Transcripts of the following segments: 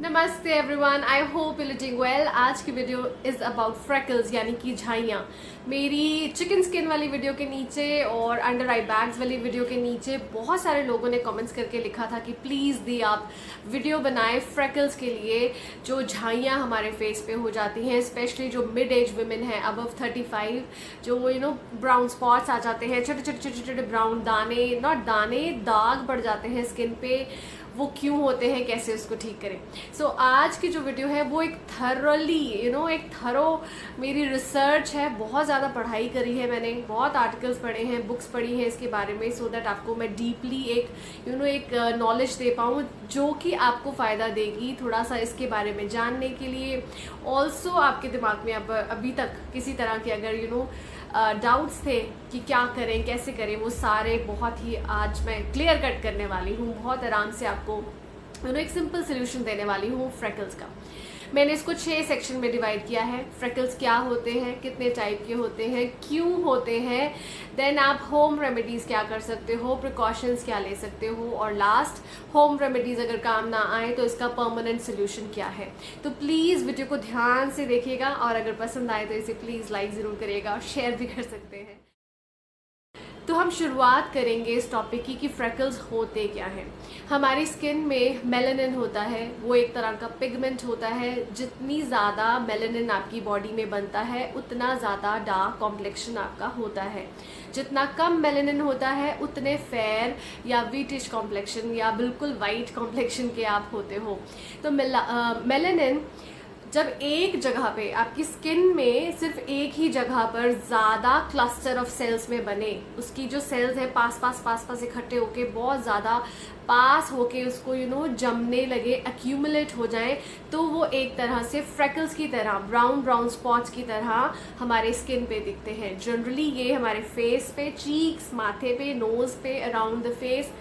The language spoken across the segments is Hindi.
नमस्ते everyone, I hope you doing well. आज की वीडियो इज़ अबाउट फ्रेकल्स यानी कि झाइयाँ। मेरी चिकन स्किन वाली वीडियो के नीचे और अंडर आई बैग्स वाली वीडियो के नीचे बहुत सारे लोगों ने कमेंट्स करके लिखा था कि प्लीज़ दी आप वीडियो बनाएं फ्रेकल्स के लिए, जो झाइयाँ हमारे फेस पे हो जाती हैं, स्पेशली जो मिड एज वुमेन हैं अबव 35, जो ब्राउन स्पॉट्स आ जाते हैं, छोटे छोटे छोटे छोटे ब्राउन दाने, नॉट दाने, दाग पड़ जाते हैं स्किन पे। वो क्यों होते हैं, कैसे उसको ठीक करें। सो आज की जो वीडियो है वो एक थरोली एक थरो मेरी रिसर्च है। बहुत ज़्यादा पढ़ाई करी है मैंने, बहुत आर्टिकल्स पढ़े हैं, बुक्स पढ़ी हैं इसके बारे में, सो दैट आपको मैं डीपली एक नॉलेज दे पाऊँ जो कि आपको फ़ायदा देगी थोड़ा सा इसके बारे में जानने के लिए। ऑल्सो आपके दिमाग में अब अभी तक किसी तरह के अगर डाउट्स थे कि क्या करें कैसे करें, वो सारे बहुत ही आज मैं क्लियर कट करने वाली हूँ। बहुत आराम से आपको एक सिंपल सोल्यूशन देने वाली हूँ फ्रेकल्स का। मैंने इसको 6 सेक्शन में डिवाइड किया है। फ्रेकल्स क्या होते हैं, कितने टाइप के होते हैं, क्यों होते हैं, देन आप होम रेमेडीज़ क्या कर सकते हो, प्रिकॉशंस क्या ले सकते हो, और लास्ट होम रेमेडीज़ अगर काम ना आए तो इसका परमानेंट सोल्यूशन क्या है। तो प्लीज़ वीडियो को ध्यान से देखिएगा, और अगर पसंद आए तो इसे प्लीज़ लाइक ज़रूर करिएगा, शेयर भी कर सकते हैं। तो हम शुरुआत करेंगे इस टॉपिक की कि फ्रेकल्स होते क्या हैं। हमारी स्किन में मेलानिन होता है, वो एक तरह का पिगमेंट होता है। जितनी ज़्यादा मेलानिन आपकी बॉडी में बनता है उतना ज़्यादा डार्क कॉम्प्लेक्शन आपका होता है। जितना कम मेलानिन होता है उतने फेयर या वीटिश कॉम्प्लेक्शन या बिल्कुल वाइट कॉम्प्लेक्शन के आप होते हो। तो मेलानिन जब एक जगह पे आपकी स्किन में सिर्फ एक ही जगह पर ज़्यादा क्लस्टर ऑफ सेल्स में बने, उसकी जो सेल्स है पास पास इकट्ठे होके बहुत ज़्यादा पास होके उसको जमने लगे, एक्यूमुलेट हो जाए, तो वो एक तरह से फ्रेकल्स की तरह, ब्राउन स्पॉट्स की तरह हमारे स्किन पे दिखते हैं। जनरली ये हमारे फेस पे, चीक्स, माथे पे, नोज़ पे, अराउंड द फेस,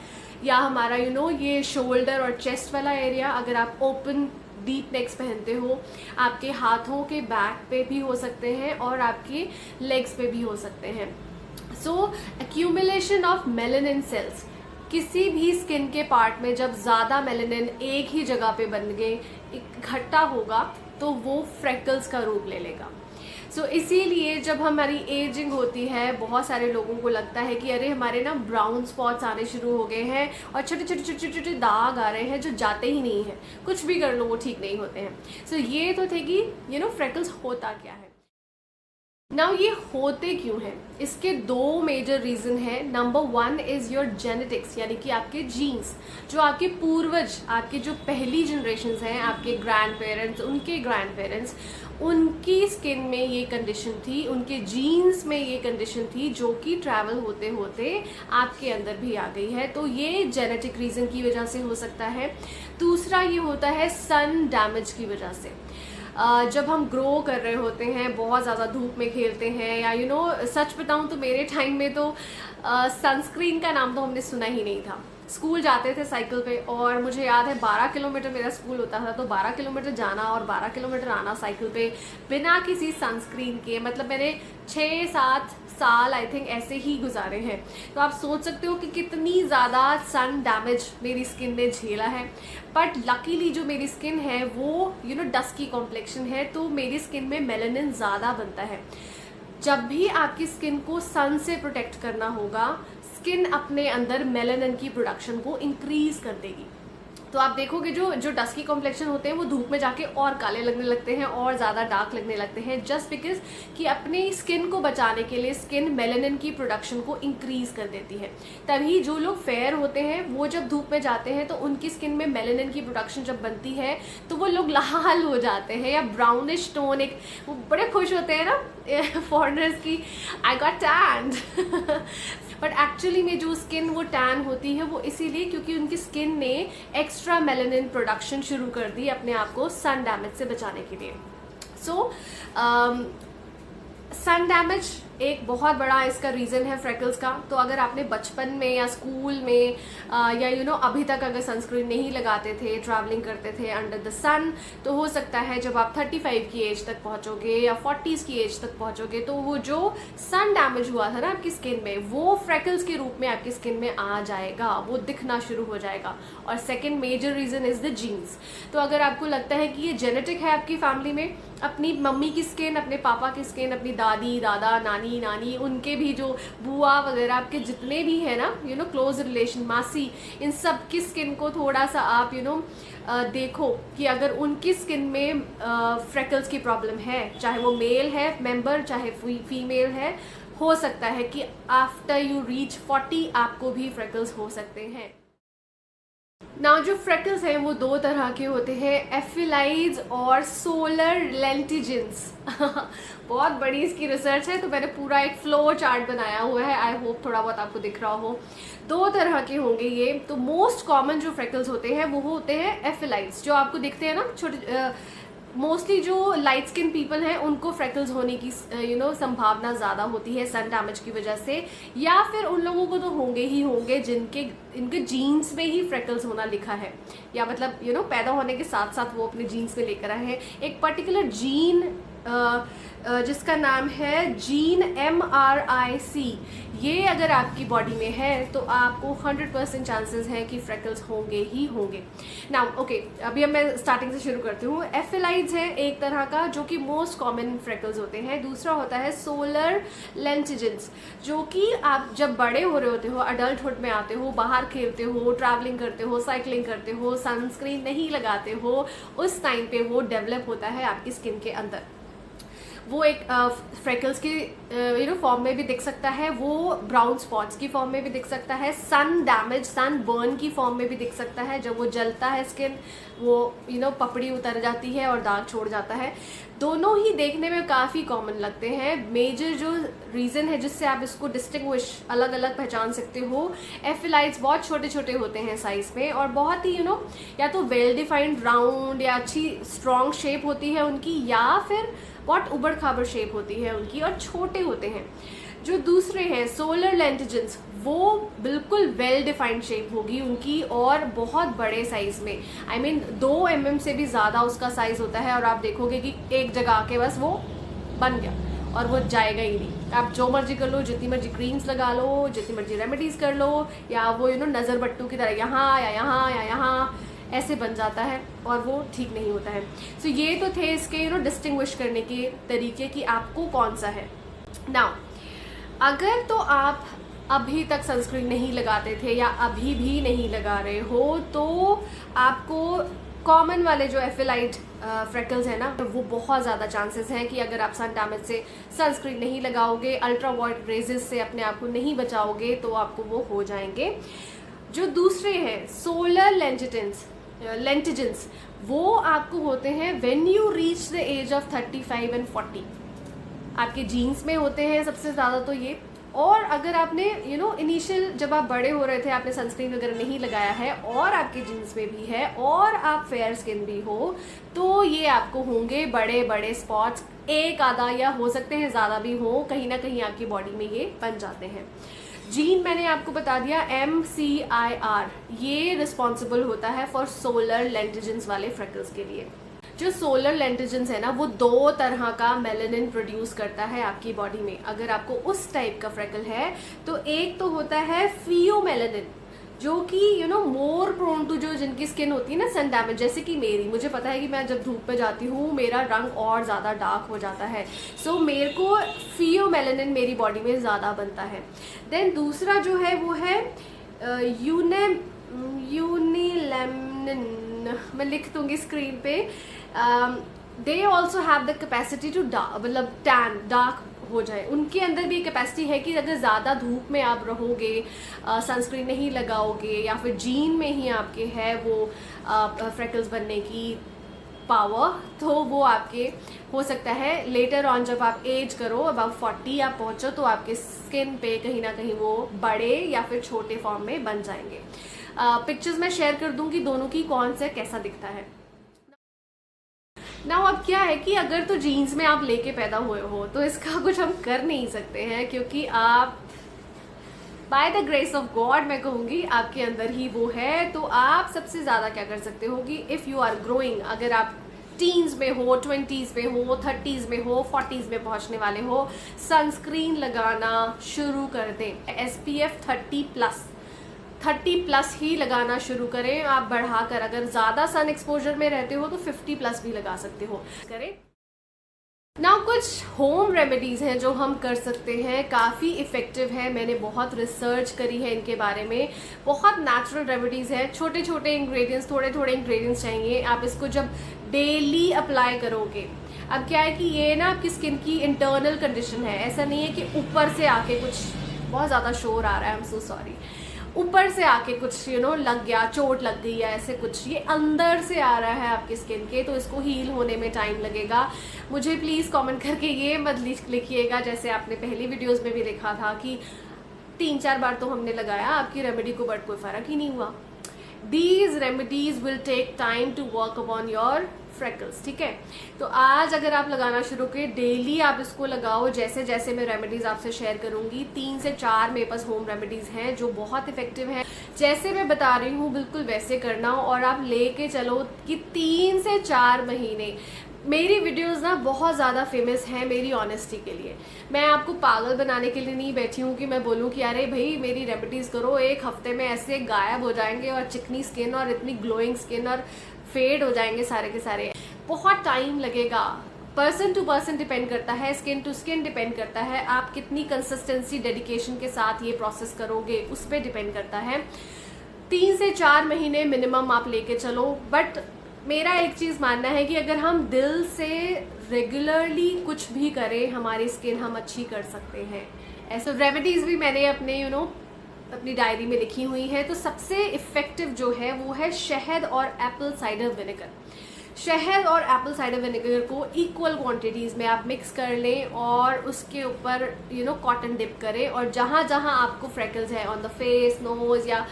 या हमारा ये शोल्डर और चेस्ट वाला एरिया, अगर आप ओपन डीप नेक्स पहनते हो, आपके हाथों के बैक पे भी हो सकते हैं और आपके लेग्स पे भी हो सकते हैं। सो एक्यूमुलेशन ऑफ मेलानिन सेल्स, किसी भी स्किन के पार्ट में जब ज़्यादा मेलानिन एक ही जगह पे बन गए, इकट्ठा होगा, तो वो फ्रेकल्स का रूप ले लेगा। सो इसीलिए जब हमारी एजिंग होती है, बहुत सारे लोगों को लगता है कि अरे हमारे ब्राउन स्पॉट्स आने शुरू हो गए हैं और छोटे छोटे छोटे छोटे दाग आ रहे हैं जो जाते ही नहीं हैं, कुछ भी कर लो वो ठीक नहीं होते हैं। सो ये तो थे कि फ्रेकल्स होता क्या है। नाउ ये होते क्यों हैं, इसके 2 मेजर रीज़न हैं। नंबर 1 इज़ योर जेनेटिक्स, यानी कि आपके जीन्स, जो आपके पूर्वज, आपके जो पहली जनरेशन्स हैं, आपके ग्रैंड पेरेंट्स, उनके ग्रैंड पेरेंट्स, उनकी स्किन में ये कंडीशन थी, उनके जीन्स में ये कंडीशन थी, जो कि ट्रैवल होते होते आपके अंदर भी आ गई है। तो ये जेनेटिक रीज़न की वजह से हो सकता है। दूसरा ये होता है सन डैमेज की वजह से। जब हम ग्रो कर रहे होते हैं, बहुत ज़्यादा धूप में खेलते हैं, या सच बताऊं तो मेरे टाइम में तो सनस्क्रीन का नाम तो हमने सुना ही नहीं था। स्कूल जाते थे साइकिल पे, और मुझे याद है 12 किलोमीटर मेरा स्कूल होता था, तो 12 किलोमीटर जाना और 12 किलोमीटर आना साइकिल पे बिना किसी सनस्क्रीन के, मतलब मैंने 6-7 साल आई थिंक ऐसे ही गुजारे हैं। तो आप सोच सकते हो कि कितनी ज़्यादा सन डैमेज मेरी स्किन ने झेला है। बट लकीली जो मेरी स्किन है वो डस्की कॉम्प्लेक्शन है, तो मेरी स्किन में मेलानिन ज़्यादा बनता है। जब भी आपकी स्किन को सन से प्रोटेक्ट करना होगा, स्किन अपने अंदर मेलानिन की प्रोडक्शन को इंक्रीज कर देगी। तो आप देखोगे जो डस्की कॉम्प्लेक्शन होते हैं वो धूप में जाके और काले लगने लगते हैं और ज़्यादा डार्क लगने लगते हैं, जस्ट बिकॉज कि अपनी स्किन को बचाने के लिए स्किन मेलानिन की प्रोडक्शन को इंक्रीज कर देती है। तभी जो लोग फेयर होते हैं वो जब धूप में जाते हैं तो उनकी स्किन में मेलानिन की प्रोडक्शन जब बनती है तो वो लोग लाल हो जाते हैं, या ब्राउनिश टोन, एक वो बड़े खुश होते हैं ना फॉरेनर्स की, आई गॉट टैन्ड। बट एक्चुअली में जो स्किन वो टैन होती है वो इसीलिए क्योंकि उनकी स्किन ने एक्स्ट्रा मेलानिन प्रोडक्शन शुरू कर दी अपने आप को सन डैमेज से बचाने के लिए। सो सन डैमेज एक बहुत बड़ा इसका रीज़न है फ्रेकल्स का। तो अगर आपने बचपन में या स्कूल में या अभी तक अगर सनस्क्रीन नहीं लगाते थे, ट्रैवलिंग करते थे अंडर द सन, तो हो सकता है जब आप 35 की एज तक पहुंचोगे या 40s की एज तक पहुंचोगे तो वो जो सन डैमेज हुआ था ना आपकी स्किन में, वो फ्रेकल्स के रूप में आपकी स्किन में आ जाएगा, वो दिखना शुरू हो जाएगा। और second major reason is the genes. तो अगर आपको लगता है कि ये जेनेटिक है आपकी फैमिली में, अपनी मम्मी की स्किन, अपने पापा की स्किन, अपनी दादी दादा नानी नानी, उनके भी जो बुआ वगैरह आपके जितने भी है ना क्लोज रिलेशन, मासी, इन सब की स्किन को थोड़ा सा आप देखो कि अगर उनकी स्किन में फ्रेकल्स की प्रॉब्लम है, चाहे वो मेल है मेंबर चाहे फीमेल है, हो सकता है कि आफ्टर यू रीच 40 आपको भी फ्रेकल्स हो सकते हैं। ना जो फ्रेकल्स हैं वो दो तरह के होते हैं, एफिलाइड्स और सोलर लेंटिजेंस। बहुत बड़ी इसकी रिसर्च है, तो मैंने पूरा एक फ्लो चार्ट बनाया हुआ है, आई होप थोड़ा बहुत आपको दिख रहा हो। दो तरह के होंगे ये। तो मोस्ट कॉमन जो फ्रेकल्स होते हैं वो होते हैं एफिलाइड्स, जो आपको दिखते हैं ना छोटे, मोस्टली जो लाइट स्किन पीपल हैं उनको फ्रेकल्स होने की संभावना ज़्यादा होती है सन डैमेज की वजह से, या फिर उन लोगों को तो होंगे ही होंगे इनके जीन्स में ही फ्रेकल्स होना लिखा है, या मतलब पैदा होने के साथ साथ वो अपने जीन्स में लेकर आए हैं। एक पर्टिकुलर जीन जिसका नाम है जीन MRIC, ये अगर आपकी बॉडी में है तो आपको 100% चांसेस है कि फ्रेकल्स होंगे ही होंगे। नाउ ओके, अभी अब मैं स्टार्टिंग से शुरू करती हूँ। एफिलाइड्स है एक तरह का जो कि मोस्ट कॉमन फ्रेकल्स होते हैं। दूसरा होता है सोलर लेंटिजेंस, जो कि आप जब बड़े हो रहे होते हो, अडल्टहुड में आते हो, बाहर खेलते हो, ट्रैवलिंग करते हो, साइकिलिंग करते हो, सनस्क्रीन नहीं लगाते हो, उस टाइम पे वो डेवलप होता है आपकी स्किन के अंदर। वो एक फ्रेकल्स की फॉर्म में भी दिख सकता है, वो ब्राउन स्पॉट्स की फॉर्म में भी दिख सकता है, सन डैमेज, सन बर्न की फॉर्म में भी दिख सकता है। जब वो जलता है स्किन, वो पपड़ी उतर जाती है और दाग छोड़ जाता है। दोनों ही देखने में काफ़ी कॉमन लगते हैं। मेजर जो रीज़न है जिससे आप इसको डिस्टिंग्विश अलग अलग पहचान सकते हो, एफिलाइड्स बहुत छोटे छोटे होते हैं साइज में और बहुत ही या तो वेल डिफाइंड राउंड या अच्छी स्ट्रॉन्ग शेप होती है उनकी, या फिर बहुत उबड़ खाबड़ शेप होती है उनकी और छोटे होते हैं। जो दूसरे हैं सोलर लेंटिजेंस, वो बिल्कुल वेल डिफाइंड शेप होगी उनकी और बहुत बड़े साइज में, आई मीन 2 mm से भी ज़्यादा उसका साइज होता है। और आप देखोगे कि एक जगह आके बस वो बन गया और वो जाएगा ही नहीं। आप जो मर्जी कर लो, जितनी मर्जी क्रीम्स लगा लो, जितनी मर्जी रेमेडीज़ कर लो, या वो नज़र बट्टू की तरह यहाँ या यहाँ या यहाँ ऐसे बन जाता है और वो ठीक नहीं होता है। सो ये तो थे इसके डिस्टिंग्विश करने के तरीके कि आपको कौन सा है। नाउ अगर तो आप अभी तक सनस्क्रीन नहीं लगाते थे या अभी भी नहीं लगा रहे हो, तो आपको कॉमन वाले जो एफिलाइड फ्रेकल्स है ना, वो बहुत ज़्यादा चांसेस हैं कि अगर आप सन डैमेज से सनस्क्रीन नहीं लगाओगे, अल्ट्रा वायलेट रेजेस से अपने आप को नहीं बचाओगे, तो आपको वो हो जाएंगे। जो दूसरे हैं सोलर लेंटिजेंस, वो आपको होते हैं when you reach the age of 35 and 40। आपके जीन्स में होते हैं सबसे ज़्यादा तो ये। और अगर आपने इनिशियल जब आप बड़े हो रहे थे, आपने सनस्क्रीन वगैरह नहीं लगाया है और आपके जीन्स में भी है और आप फेयर स्किन भी हो, तो ये आपको होंगे बड़े बड़े स्पॉट्स, एक आधा या हो सकते हैं ज़्यादा भी हो, कहीं ना कहीं आपकी बॉडी में ये बन जाते हैं। जीन मैंने आपको बता दिया MCIR, ये रिस्पॉन्सिबल होता है फॉर सोलर लेंटिजेंस वाले फ्रेकल्स के लिए। जो सोलर लेंटिजेंस है ना, वो 2 तरह का मेलानिन प्रोड्यूस करता है आपकी बॉडी में। अगर आपको उस टाइप का फ्रेकल है तो एक तो होता है फियोमेलानिन, जो कि मोर प्रोन टू, जो जिनकी स्किन होती है ना सन डैमेज, जैसे कि मेरी, मुझे पता है कि मैं जब धूप पे जाती हूँ मेरा रंग और ज़्यादा डार्क हो जाता है। सो मेरे को फियोमेलानिन मेरी बॉडी में ज़्यादा बनता है। देन दूसरा जो है वो है यूनिलेमिनिन, मैं लिख दूंगी स्क्रीन पे। They also have the capacity to मतलब टैन डार्क हो जाए। उनके अंदर भी कैपेसिटी है कि अगर ज़्यादा धूप में आप रहोगे, सनस्क्रीन नहीं लगाओगे, या फिर जीन में ही आपके है वो फ्रेकल्स बनने की पावर, तो वो आपके हो सकता है लेटर ऑन जब आप एज करो, अबाउट 40 आप पहुंचो, तो आपके स्किन पे कहीं ना कहीं वो बड़े या फिर छोटे फॉर्म में बन जाएंगे। पिक्चर्स मैं शेयर कर दूंगी दोनों की, कौन सा कैसा दिखता है। नाउ अब क्या है कि अगर तो जीन्स में आप लेके पैदा हुए हो तो इसका कुछ हम कर नहीं सकते हैं, क्योंकि आप by the grace of God मैं कहूँगी आपके अंदर ही वो है। तो आप सबसे ज़्यादा क्या कर सकते हो कि इफ़ यू आर ग्रोइंग, अगर आप टीन्स में हो, 20s में हो, 30s में हो, 40s में पहुंचने वाले हो, सनस्क्रीन लगाना शुरू कर दें। SPF 30+ ही लगाना शुरू करें। आप बढ़ाकर, अगर ज़्यादा सन एक्सपोजर में रहते हो तो 50+ भी लगा सकते हो। करें नाउ कुछ होम रेमेडीज़ हैं जो हम कर सकते हैं, काफ़ी इफ़ेक्टिव है। मैंने बहुत रिसर्च करी है इनके बारे में। बहुत नेचुरल रेमेडीज़ हैं, छोटे छोटे इंग्रेडिएंट्स, थोड़े थोड़े इंग्रेडिएंट्स चाहिए। आप इसको जब डेली अप्लाई करोगे, अब क्या है कि ये ना आपकी स्किन की इंटरनल कंडीशन है, ऐसा नहीं है कि ऊपर से आके कुछ, बहुत ज़्यादा शोर आ रहा है, आई एम सो सॉरी, ऊपर से आके कुछ लग गया, चोट लग गई या ऐसे कुछ, ये अंदर से आ रहा है आपकी स्किन के, तो इसको हील होने में टाइम लगेगा। मुझे प्लीज़ कमेंट करके ये मत लिखिएगा जैसे आपने पहली वीडियोस में भी देखा था कि 3-4 बार तो हमने लगाया, आपकी रेमेडी को बट कोई फ़र्क ही नहीं हुआ। These remedies will take time to work upon your freckles, ठीक है। तो आज अगर आप लगाना शुरू करें, डेली आप इसको लगाओ। जैसे जैसे मैं रेमेडीज आपसे शेयर करूंगी, 3 से 4 मेरे पास होम रेमेडीज हैं जो बहुत इफेक्टिव हैं। जैसे मैं बता रही हूँ बिल्कुल वैसे करना, और आप लेके चलो कि 3 से 4 महीने। मेरी वीडियोस ना बहुत ज़्यादा फेमस हैं मेरी ऑनेस्टी के लिए। मैं आपको पागल बनाने के लिए नहीं बैठी हूँ कि मैं बोलूँ कि अरे भाई मेरी रेमेडीज़ करो, 1 हफ्ते में ऐसे गायब हो जाएंगे और चिकनी स्किन और इतनी ग्लोइंग स्किन और फेड हो जाएंगे सारे के सारे। बहुत टाइम लगेगा, पर्सन टू पर्सन डिपेंड करता है, स्किन टू स्किन डिपेंड करता है, आप कितनी कंसिस्टेंसी डेडिकेशन के साथ ये प्रोसेस करोगे उस पर डिपेंड करता है। 3 से 4 महीने मिनिमम आप लेके चलो। बट मेरा एक चीज़ मानना है कि अगर हम दिल से रेगुलरली कुछ भी करें, हमारी स्किन हम अच्छी कर सकते हैं। ऐसे रेमेडीज़ भी मैंने अपने अपनी डायरी में लिखी हुई है। तो सबसे इफ़ेक्टिव जो है वो है शहद और एप्पल साइडर विनेगर। शहद और एप्पल साइडर विनेगर को इक्वल क्वांटिटीज़ में आप मिक्स कर लें और उसके ऊपर कॉटन डिप करें, और जहाँ जहाँ आपको फ्रेकल्स है, ऑन द फेस, नोज, या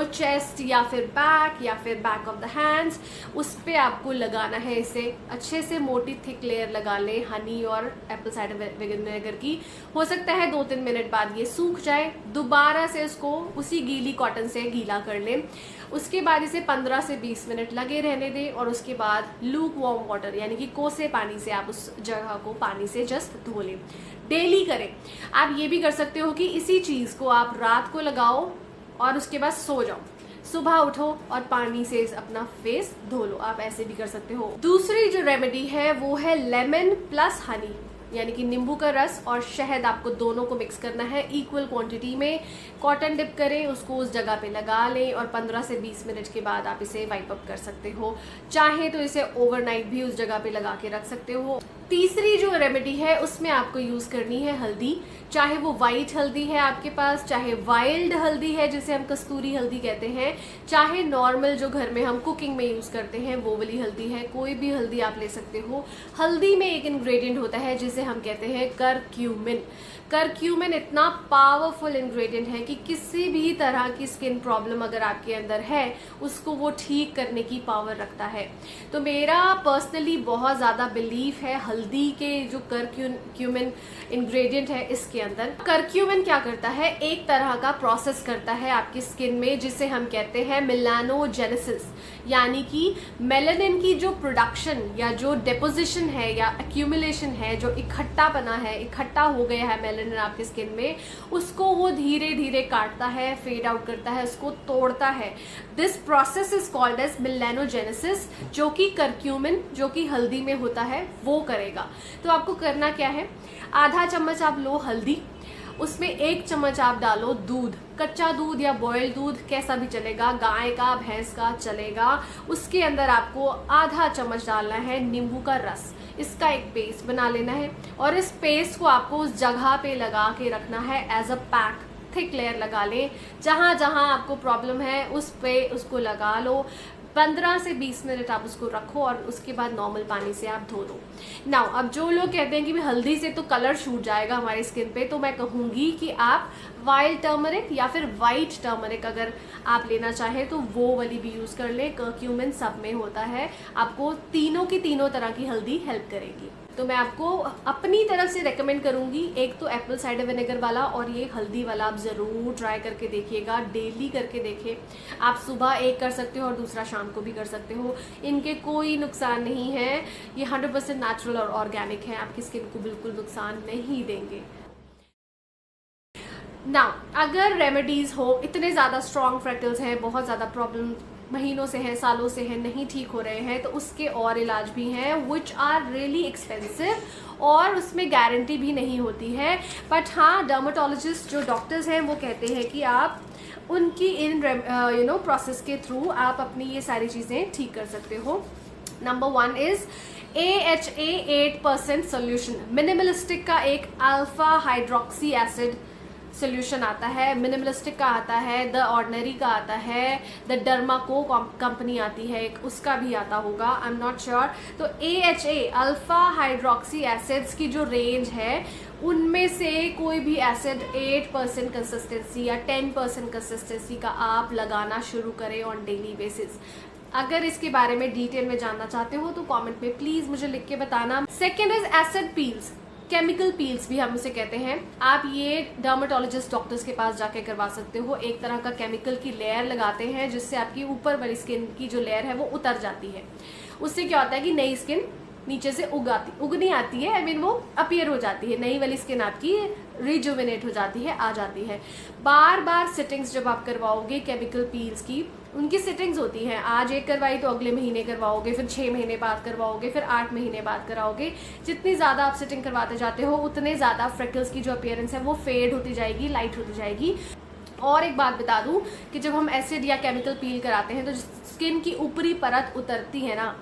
चेस्ट, या फिर बैक ऑफ द हैंड्स, उस पर आपको लगाना है। इसे अच्छे से मोटी थिक लेयर लगा लें हनी और एप्पल साइडर विनेगर की। हो सकता है 2-3 मिनट बाद ये सूख जाए, दोबारा से उसको उसी गीली कॉटन से गीला कर लें। उसके बाद इसे 15 से 20 मिनट लगे रहने दें, और उसके बाद लूक वार्म वाटर यानी कि कोसे पानी से आप उस जगह को पानी से जस्ट धो लें। डेली करें। आप ये भी कर सकते हो कि इसी चीज़ को आप रात को लगाओ और उसके बाद सो जाओ, सुबह उठो और पानी से अपना फेस धो लो। आप ऐसे भी कर सकते हो। दूसरी जो रेमेडी है वो है लेमन प्लस हनी, यानी कि नींबू का रस और शहद, आपको दोनों को मिक्स करना है इक्वल क्वांटिटी में। कॉटन डिप करें, उसको उस जगह पे लगा लें, और 15 से 20 मिनट के बाद आप इसे वाइप अप कर सकते हो। चाहे तो इसे ओवरनाइट भी उस जगह पे लगा के रख सकते हो। तीसरी जो रेमेडी है उसमें आपको यूज़ करनी है हल्दी, चाहे वो वाइट हल्दी है आपके पास, चाहे वाइल्ड हल्दी है जिसे हम कस्तूरी हल्दी कहते हैं, चाहे नॉर्मल जो घर में हम कुकिंग में यूज़ करते हैं वो वाली हल्दी है, कोई भी हल्दी आप ले सकते हो। हल्दी में एक इंग्रेडिएंट होता है जिसे हम कहते हैं करक्यूमिन। करक्यूमिन इतना पावरफुल इंग्रेडिएंट है कि किसी भी तरह की स्किन प्रॉब्लम अगर आपके अंदर है उसको वो ठीक करने की पावर रखता है। तो मेरा पर्सनली बहुत ज़्यादा बिलीफ है हल्दी के जो करक्यूमिन इंग्रेडिएंट है इसके अंदर। करक्यूमिन क्या करता है, एक तरह का प्रोसेस करता है आपकी स्किन में जिसे हम कहते हैं मेलानोजेनेसिस, यानी कि मेलानिन की जो प्रोडक्शन या जो डिपोजिशन है या एक्यूमुलेशन है, जो इकट्ठा बना है, इकट्ठा हो गया है मेलानिन आपकी स्किन में, उसको वो धीरे धीरे काटता है, फेड आउट करता है, उसको तोड़ता है। This process is called as melanogenesis, जो कि करक्यूमिन जो कि हल्दी में होता है वो करेगा। तो आपको करना क्या है, आधा चम्मच आप लो हल्दी, उसमें 1 चम्मच आप डालो दूध, कच्चा दूध या बॉइल्ड दूध कैसा भी चलेगा, गाय का भैंस का चलेगा। उसके अंदर आपको आधा चम्मच डालना है नींबू का रस, इसका एक पेस्ट बना लेना है, और इस पेस्ट को आपको उस जगह पे लगा के रखना है as a pack. Thick layer लगा लें, जहाँ जहाँ आपको प्रॉब्लम है उस पे उसको लगा लो। 15 से 20 मिनट आप उसको रखो और उसके बाद नॉर्मल पानी से आप धो लो। नाउ अब जो लोग कहते हैं कि हल्दी से तो कलर छूट जाएगा हमारी स्किन पे, तो मैं कहूँगी कि आप वाइल्ड टर्मरिक या फिर वाइट टर्मरिक अगर आप लेना चाहें तो वो वाली भी यूज़ कर ले। कर्क्यूमिन सब में होता है, आपको तीनों की तीनों तरह की हल्दी हेल्प करेगी। तो मैं आपको अपनी तरफ से रेकमेंड करूंगी, एक तो एप्पल साइडर विनेगर वाला और ये हल्दी वाला आप ज़रूर ट्राई करके देखिएगा, डेली करके देखिए। आप सुबह एक कर सकते हो और दूसरा शाम को भी कर सकते हो, इनके कोई नुकसान नहीं है, ये 100% नेचुरल और ऑर्गेनिक है, आपकी स्किन को बिल्कुल नुकसान नहीं देंगे। ना अगर रेमेडीज़ हो, इतने ज़्यादा स्ट्रॉन्ग फ्रैक्टल्स हैं, बहुत ज़्यादा प्रॉब्लम महीनों से हैं, सालों से हैं, नहीं ठीक हो रहे हैं, तो उसके और इलाज भी हैं विच आर रियली एक्सपेंसिव और उसमें गारंटी भी नहीं होती है। बट हाँ, डर्माटोलॉजिस्ट जो डॉक्टर्स हैं वो कहते हैं कि आप उनकी इन प्रोसेस के थ्रू आप अपनी ये सारी चीज़ें ठीक कर सकते हो। Number 1 is AHA 8% solution. Minimalistic का एक अल्फा हाइड्रोक्सी एसिड सोल्यूशन आता है, मिनिमलिस्टिक का आता है, द ऑर्डिनरी का आता है, द डर्माको कंपनी आती है एक, उसका भी आता होगा, आई एम नॉट श्योर। तो AHA अल्फा हाइड्रोक्सी एसिड्स की जो रेंज है उनमें से कोई भी एसिड 8% कंसिस्टेंसी या 10% कंसिस्टेंसी का आप लगाना शुरू करें ऑन डेली बेसिस। अगर इसके बारे में डिटेल में जानना चाहते हो तो कमेंट में प्लीज मुझे लिख के बताना। Second is acid peels, chemical peels भी हम उसे कहते हैं। आप ये डर्माटोलॉजिस्ट डॉक्टर्स के पास जाके करवा सकते हो। एक तरह का केमिकल की लेयर लगाते हैं जिससे आपकी ऊपर वाली स्किन की जो लेयर है वो उतर जाती है। उससे क्या होता है कि नई स्किन नीचे से उगनी आती है, आई मीन वो अपीयर हो जाती है, नई वाली स्किन आपकी रिजुविनेट हो जाती है, आ जाती है। बार बार सिटिंग्स जब आप करवाओगे केमिकल पील्स की, उनकी सिटिंग्स होती हैं, आज एक करवाई तो अगले महीने करवाओगे, फिर 6 महीने बाद करवाओगे, फिर 8 महीने बाद कराओगे। जितनी ज़्यादा आप सिटिंग करवाते जाते हो उतने ज़्यादा फ्रेकल्स की जो अपीयरेंस है वो फेड होती जाएगी, लाइट होती जाएगी। और एक बात बता दूं कि जब हम एसिड या केमिकल पील कराते हैं तो स्किन की ऊपरी परत उतरती है ना,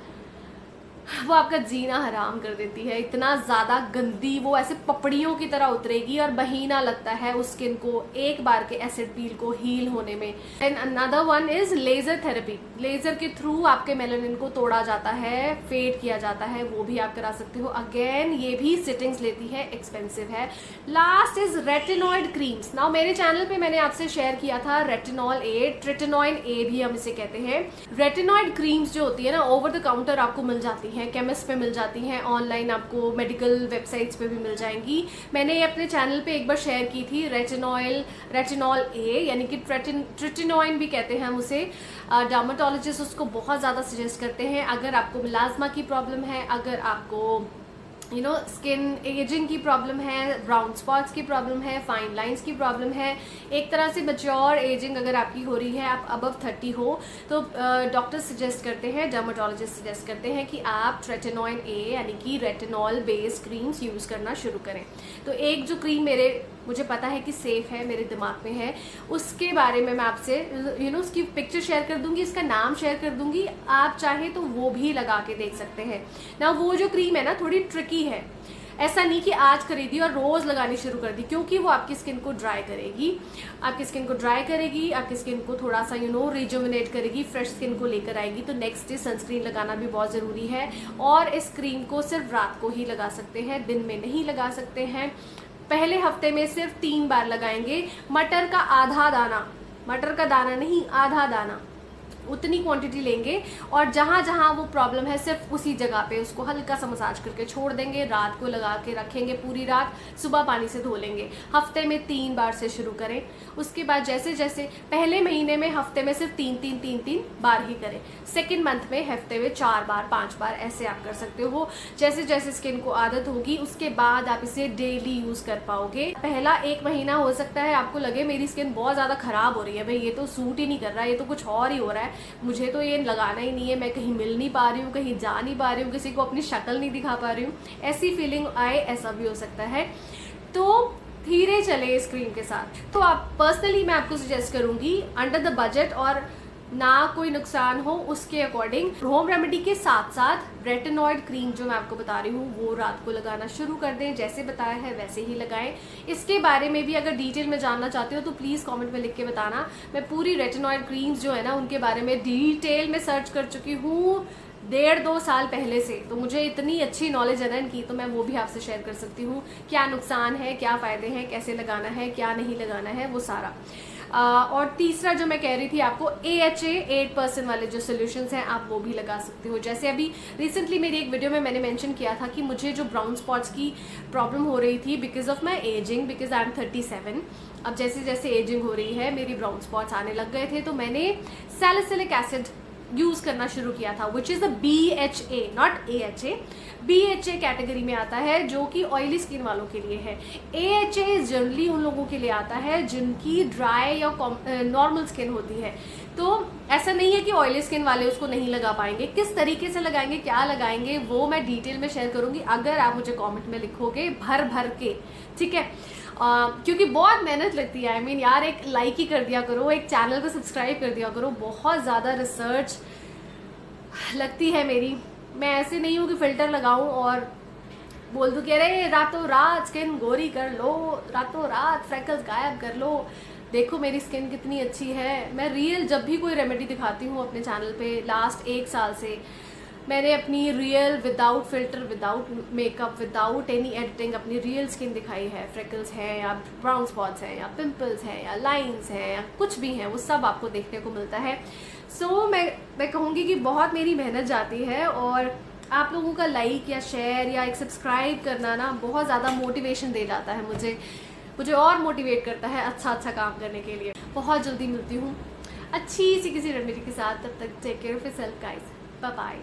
वो आपका जीना हराम कर देती है। इतना ज़्यादा गंदी, वो ऐसे पपड़ियों की तरह उतरेगी और महीना लगता है उस स्किन को एक बार के एसिड पील को हील होने में। And another one is laser therapy. Laser के थ्रू आपके मेलानिन को तोड़ा जाता है, फेड किया जाता है, वो भी आप करा सकते हो। अगेन ये भी सिटिंग्स लेती है, एक्सपेंसिव है। Last is retinoid creams. Now मेरे चैनल पे मैंने आपसे शेयर किया था रेटिनॉल ए, ट्रिटिनॉइन ए भी हम इसे कहते हैं। रेटिनॉइड क्रीम्स जो होती है ना, ओवर द काउंटर आपको मिल जाती है, केमिस्ट पे मिल जाती हैं, ऑनलाइन आपको मेडिकल वेबसाइट्स पे भी मिल जाएंगी। मैंने ये अपने चैनल पे एक बार शेयर की थी। रेटिनॉल ए यानी कि ट्रिटिनॉइन भी कहते हैं हम उसे। डर्माटोलॉजिस्ट उसको बहुत ज़्यादा सजेस्ट करते हैं अगर आपको मिलाज्मा की प्रॉब्लम है, अगर आपको स्किन एजिंग की प्रॉब्लम है, ब्राउन स्पॉट्स की प्रॉब्लम है, फाइन लाइंस की प्रॉब्लम है, एक तरह से मैच्योर एजिंग अगर आपकी हो रही है, आप अबव 30 हो, तो डॉक्टर सजेस्ट करते हैं, डर्माटोलॉजिस्ट सजेस्ट करते हैं कि आप ट्रेटिनॉइन ए यानी कि रेटिनॉल बेस्ड क्रीम्स यूज़ करना शुरू करें। तो एक जो क्रीम मुझे पता है कि सेफ है, मेरे दिमाग में है, उसके बारे में मैं आपसे उसकी पिक्चर शेयर कर दूंगी, इसका नाम शेयर कर दूंगी, आप चाहे तो वो भी लगा के देख सकते हैं ना। वो जो क्रीम है ना थोड़ी ट्रिकी है, ऐसा नहीं कि आज खरीदी और रोज़ लगानी शुरू कर दी, क्योंकि वो आपकी स्किन को ड्राई करेगी, आपकी स्किन को ड्राई करेगी, आपकी स्किन को थोड़ा सा रिजुविनेट करेगी, फ्रेश स्किन को लेकर आएगी। तो नेक्स्ट डे सनस्क्रीन लगाना भी बहुत ज़रूरी है और इस क्रीम को सिर्फ रात को ही लगा सकते हैं, दिन में नहीं लगा सकते हैं। पहले हफ्ते में सिर्फ 3 बार लगाएंगे। मटर का आधा दाना, मटर का दाना नहीं, आधा दाना, उतनी क्वांटिटी लेंगे और जहाँ जहाँ वो प्रॉब्लम है सिर्फ उसी जगह पे उसको हल्का सा मसाज करके छोड़ देंगे, रात को लगा के रखेंगे पूरी रात, सुबह पानी से धो लेंगे। हफ्ते में 3 बार से शुरू करें। उसके बाद जैसे जैसे पहले महीने में हफ्ते में सिर्फ 3 बार ही करें, सेकेंड मंथ में हफ्ते में 4 बार 5 बार ऐसे आप कर सकते हो। जैसे जैसे स्किन को आदत होगी उसके बाद आप इसे डेली यूज़ कर पाओगे। पहला 1 महीना हो सकता है आपको लगे मेरी स्किन बहुत ज़्यादा ख़राब हो रही है, भाई ये तो सूट ही नहीं कर रहा, ये तो कुछ और ही हो रहा है, मुझे तो ये लगाना ही नहीं है, मैं कहीं मिल नहीं पा रही हूँ, कहीं जा नहीं पा रही हूँ, किसी को अपनी शक्ल नहीं दिखा पा रही हूँ, ऐसी फीलिंग आए, ऐसा भी हो सकता है। तो धीरे चले इस क्रीम के साथ। तो आप पर्सनली मैं आपको सजेस्ट करूँगी अंडर द बजट और ना कोई नुकसान हो, उसके अकॉर्डिंग होम रेमेडी के साथ साथ रेटिनॉइड क्रीम जो मैं आपको बता रही हूँ वो रात को लगाना शुरू कर दें। जैसे बताया है वैसे ही लगाएं। इसके बारे में भी अगर डिटेल में जानना चाहते हो तो प्लीज़ कमेंट में लिख के बताना। मैं पूरी रेटिनॉइड क्रीम्स जो है ना उनके बारे में डिटेल में सर्च कर चुकी हूँ 1.5-2 साल पहले से, तो मुझे इतनी अच्छी नॉलेज है ना इनकी, तो मैं वो भी आपसे शेयर कर सकती हूँ। क्या नुकसान है, क्या फ़ायदे हैं, कैसे लगाना है, क्या नहीं लगाना है, वो सारा। और तीसरा जो मैं कह रही थी आपको, AHA 8% वाले जो सॉल्यूशंस हैं आप वो भी लगा सकते हो। जैसे अभी रिसेंटली मेरी एक वीडियो में मैंने मेंशन किया था कि मुझे जो ब्राउन स्पॉट्स की प्रॉब्लम हो रही थी because of my ageing, because I am 37। अब जैसे जैसे एजिंग हो रही है मेरी ब्राउन स्पॉट्स आने लग गए थे, तो मैंने सैलिसिलिक एसिड यूज करना शुरू किया था, which is a BHA, not AHA। BHA category में आता है जो कि ऑयली स्किन वालों के लिए है। AHA जनरली उन लोगों के लिए आता है जिनकी ड्राई या नॉर्मल स्किन होती है। तो ऐसा नहीं है कि ऑयली स्किन वाले उसको नहीं लगा पाएंगे। किस तरीके से लगाएंगे, क्या लगाएंगे, वो मैं डिटेल में शेयर करूंगी अगर आप मुझे कमेंट में लिखोगे भर भर के, ठीक है। क्योंकि बहुत मेहनत लगती है। I mean, यार एक लाइक ही कर दिया करो, एक चैनल को सब्सक्राइब कर दिया करो, बहुत ज़्यादा रिसर्च लगती है मेरी। मैं ऐसे नहीं हूँ कि फिल्टर लगाऊं और बोल दूँ कि अरे रातों रात स्किन गोरी कर लो, रातों रात फ्रैकल्स गायब कर लो, देखो मेरी स्किन कितनी अच्छी है। मैं रियल जब भी कोई रेमेडी दिखाती हूँ अपने चैनल पे लास्ट 1 साल से, मैंने अपनी real without filter, without makeup, without any editing अपनी रियल स्किन दिखाई है। फ्रेकल्स हैं या ब्राउन स्पॉट्स हैं या पिंपल्स हैं या लाइंस हैं या कुछ भी हैं, वो सब आपको देखने को मिलता है। सो मैं कहूँगी कि बहुत मेरी मेहनत जाती है और आप लोगों का लाइक या शेयर या एक सब्सक्राइब करना ना बहुत ज़्यादा मोटिवेशन दे जाता है मुझे और मोटिवेट करता है अच्छा काम करने के लिए। बहुत जल्दी मिलती हूँ अच्छी सी किसी रेमेडी के साथ, तब तक take care of yourself guys, bye bye.